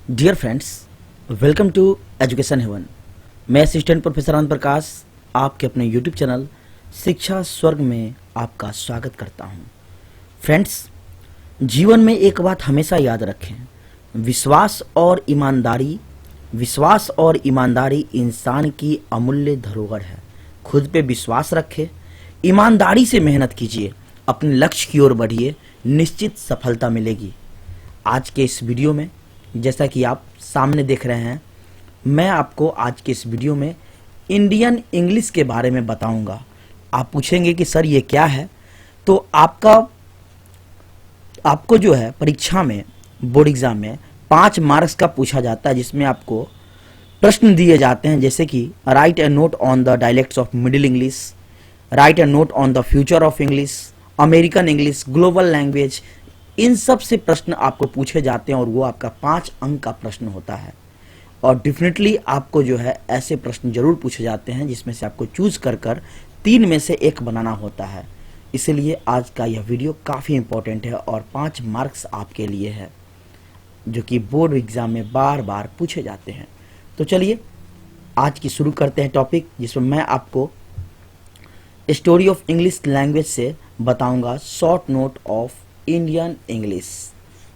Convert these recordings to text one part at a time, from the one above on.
Dear friends, welcome to education heaven. मैं assistant professor Anand Prakash आपके अपने यूट्यूब चैनल शिक्षा स्वर्ग में आपका स्वागत करता हूं। फ्रेंड्स, जीवन में एक बात हमेशा याद रखें, विश्वास और ईमानदारी इंसान की अमूल्य धरोहर है। खुद पे विश्वास रखें, ईमानदारी से मेहनत कीजिए, अपने लक्ष्य की ओर बढ़िए, निश्चित सफलता मिलेगी। आज के इस वीडियो में जैसा कि आप सामने देख रहे हैं, मैं आपको आज के इस वीडियो में इंडियन इंग्लिश के बारे में बताऊंगा। आप पूछेंगे कि सर ये क्या है, तो आपको जो है परीक्षा में, बोर्ड एग्जाम में 5 मार्क्स का पूछा जाता है, जिसमें आपको प्रश्न दिए जाते हैं जैसे कि write a note on the dialects of Middle English, write a note on the future of English, American English, global language. इन सब से प्रश्न आपको पूछे जाते हैं और वो आपका 5 अंक का प्रश्न होता है। और डेफिनेटली आपको जो है ऐसे प्रश्न जरूर पूछे जाते हैं जिसमें से आपको चूज कर 3 में से 1 बनाना होता है। इसीलिए आज का यह वीडियो काफ़ी इंपॉर्टेंट है और 5 मार्क्स आपके लिए है, जो कि बोर्ड एग्जाम में बार बार पूछे जाते हैं। तो चलिए आज की शुरू करते हैं टॉपिक, जिसमें मैं आपको स्टोरी ऑफ इंग्लिश लैंग्वेज से बताऊंगा short note of Indian English,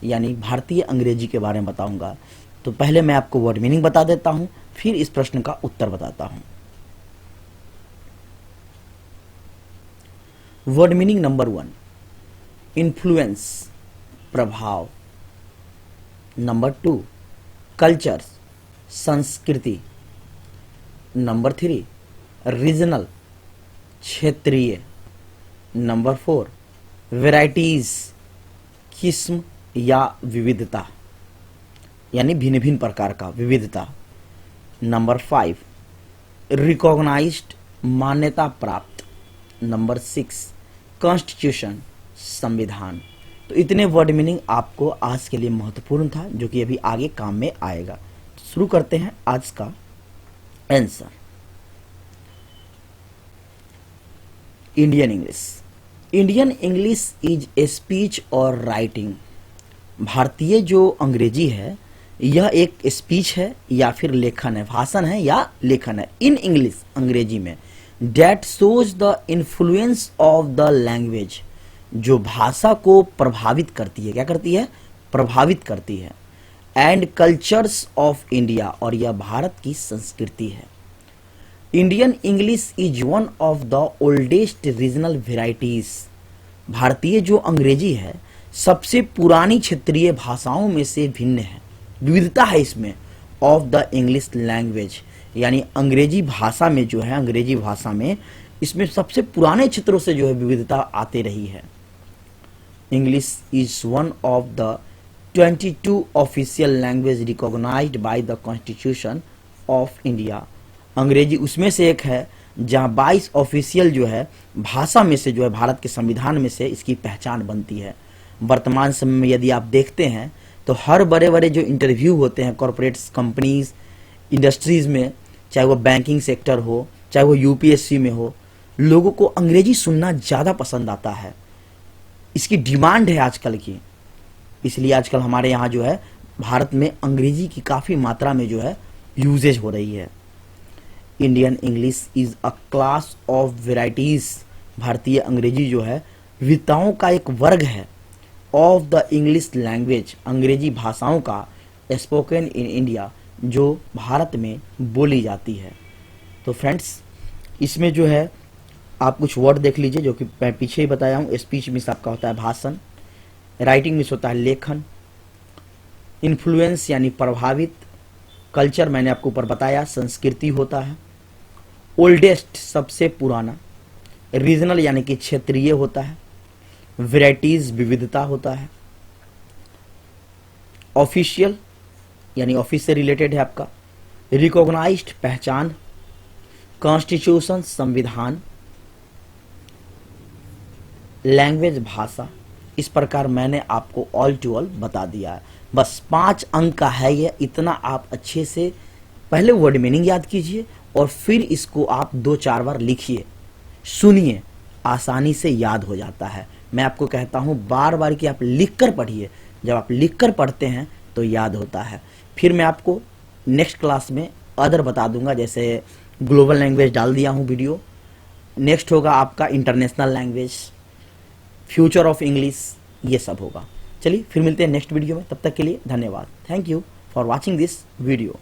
यानी भारतीय अंग्रेजी के बारे में बताऊंगा। तो पहले मैं आपको वर्ड मीनिंग बता देता हूं, फिर इस प्रश्न का उत्तर बताता हूं। वर्ड मीनिंग नंबर 1, इन्फ्लुएंस, प्रभाव। नंबर 2, कल्चर, संस्कृति। नंबर 3, रीजनल, क्षेत्रीय। नंबर 4, वेराइटीज, किस्म या विविधता, यानी भिन्न भिन्न प्रकार का, विविधता। नंबर 5, रिकॉग्नाइज्ड, मान्यता प्राप्त। नंबर 6, कॉन्स्टिट्यूशन, संविधान। तो इतने वर्ड मीनिंग आपको आज के लिए महत्वपूर्ण था, जो कि अभी आगे काम में आएगा। तो शुरू करते हैं आज का answer. Indian English. Indian English is a speech और राइटिंग। भारतीय जो अंग्रेजी है, यह एक स्पीच है या फिर लेखन है, भाषण है या लेखन है इन इंग्लिश, अंग्रेजी में। That shows the influence of the language, जो भाषा को प्रभावित करती है। क्या करती है? प्रभावित करती है। एंड कल्चर्स ऑफ इंडिया, और यह भारत की संस्कृति है। Indian English is one of the oldest regional varieties. भारतीय जो अंग्रेजी है सबसे पुरानी क्षेत्रीय भाषाओं में से भिन्न है, विविधता है इसमें। ऑफ द इंग्लिश लैंग्वेज, यानी अंग्रेजी भाषा में जो है, अंग्रेजी भाषा में इसमें सबसे पुराने क्षेत्रों से जो है विविधता आते रही है। English is one of the 22 official language recognized by the constitution of India. अंग्रेजी उसमें से एक है जहां 22 ऑफिशियल जो है भाषा में से जो है, भारत के संविधान में से इसकी पहचान बनती है। वर्तमान समय में यदि आप देखते हैं तो हर बड़े बड़े जो इंटरव्यू होते हैं कॉरपोरेट्स, कंपनीज, इंडस्ट्रीज में, चाहे वो बैंकिंग सेक्टर हो, चाहे वो यूपीएससी में हो, लोगों को अंग्रेजी सुनना ज़्यादा पसंद आता है। इसकी डिमांड है आजकल की। इसलिए आजकल हमारे यहाँ जो है भारत में अंग्रेजी की काफ़ी मात्रा में जो है यूजेज हो रही है। Indian English is a class of varieties. भारतीय अंग्रेजी जो है विविधताओं का एक वर्ग है। ऑफ द इंग्लिश लैंग्वेज, अंग्रेजी भाषाओं का, स्पोकन इन इंडिया, जो भारत में बोली जाती है। तो फ्रेंड्स, इसमें जो है आप कुछ वर्ड देख लीजिए, जो कि मैं पीछे ही बताया हूँ। स्पीच मीन्स आपका होता है भाषण, राइटिंग मीन्स होता है लेखन, इन्फ्लुएंस यानी प्रभावित, कल्चर मैंने आपको ऊपर बताया संस्कृति होता है, ओल्डेस्ट सबसे पुराना, रीजनल यानी कि क्षेत्रीय होता है, वेराइटीज विविधता होता है, ऑफिशियल यानी ऑफिस से रिलेटेड है आपका, रिकॉग्नाइज्ड पहचान, कॉन्स्टिट्यूशन संविधान, लैंग्वेज भाषा। इस प्रकार मैंने आपको ऑल टू ऑल बता दिया है। बस 5 अंक का है ये, इतना आप अच्छे से पहले वर्ड मीनिंग याद कीजिए और फिर इसको आप 2-4 बार लिखिए, सुनिए, आसानी से याद हो जाता है। मैं आपको कहता हूं बार बार कि आप लिखकर पढ़िए। जब आप लिखकर पढ़ते हैं तो याद होता है। फिर मैं आपको नेक्स्ट क्लास में अदर बता दूंगा, जैसे ग्लोबल लैंग्वेज डाल दिया हूँ वीडियो। नेक्स्ट होगा आपका international language, future of English, ये सब होगा। चलिए फिर मिलते हैं नेक्स्ट वीडियो में, तब तक के लिए धन्यवाद। Thank you for watching this video.